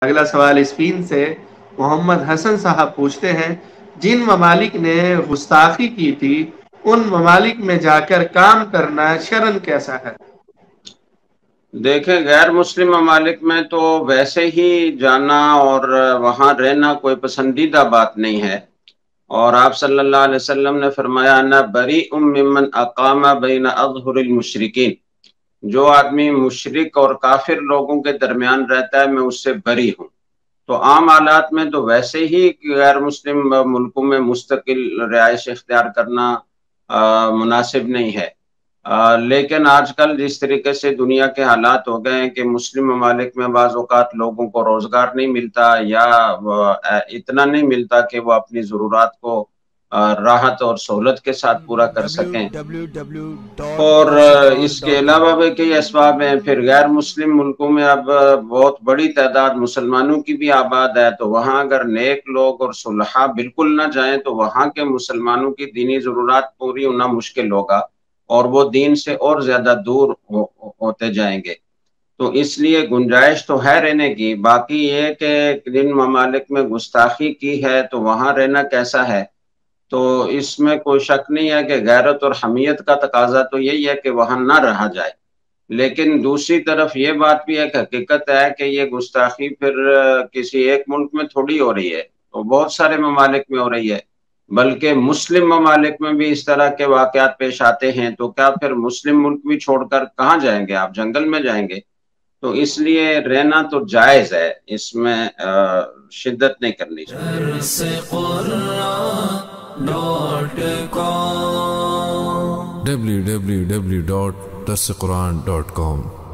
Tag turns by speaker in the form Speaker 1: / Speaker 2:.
Speaker 1: اگلا سوال اسپین سے محمد حسن صاحب پوچھتے ہیں، جن ممالک نے گستاخی کی تھی ان ممالک میں جا کر کام کرنا شرعن کیسا ہے؟
Speaker 2: دیکھیں، غیر مسلم ممالک میں تو ویسے ہی جانا اور وہاں رہنا کوئی پسندیدہ بات نہیں ہے، اور آپ صلی اللہ علیہ وسلم نے فرمایا انا بریء ممن اقام بین اظہر المشرکین، جو آدمی مشرک اور کافر لوگوں کے درمیان رہتا ہے میں اس سے بری ہوں۔ تو عام حالات میں تو ویسے ہی غیر مسلم ملکوں میں مستقل رہائش اختیار کرنا مناسب نہیں ہے، لیکن آج کل جس طریقے سے دنیا کے حالات ہو گئے ہیں کہ مسلم ممالک میں بعض اوقات لوگوں کو روزگار نہیں ملتا یا اتنا نہیں ملتا کہ وہ اپنی ضرورات کو راحت اور سہولت کے ساتھ پورا کر سکیں، اور اس کے علاوہ بھی کئی اسباب ہیں۔ پھر غیر مسلم ملکوں میں اب بہت بڑی تعداد مسلمانوں کی بھی آباد ہے، تو وہاں اگر نیک لوگ اور صلحاء بالکل نہ جائیں تو وہاں کے مسلمانوں کی دینی ضرورات پوری ہونا مشکل ہوگا اور وہ دین سے اور زیادہ دور ہوتے جائیں گے۔ تو اس لیے گنجائش تو ہے رہنے کی، باقی یہ کہ جن ممالک میں گستاخی کی ہے تو وہاں رہنا کیسا ہے، تو اس میں کوئی شک نہیں ہے کہ غیرت اور حمیت کا تقاضا تو یہی ہے کہ وہاں نہ رہا جائے، لیکن دوسری طرف یہ بات بھی ایک حقیقت ہے کہ یہ گستاخی پھر کسی ایک ملک میں تھوڑی ہو رہی ہے، تو بہت سارے ممالک میں ہو رہی ہے، بلکہ مسلم ممالک میں بھی اس طرح کے واقعات پیش آتے ہیں، تو کیا پھر مسلم ملک بھی چھوڑ کر کہاں جائیں گے آپ؟ جنگل میں جائیں گے؟ تو اس لیے رہنا تو جائز ہے، اس میں شدت نہیں کرنی چاہیے۔
Speaker 3: www.darsequran.com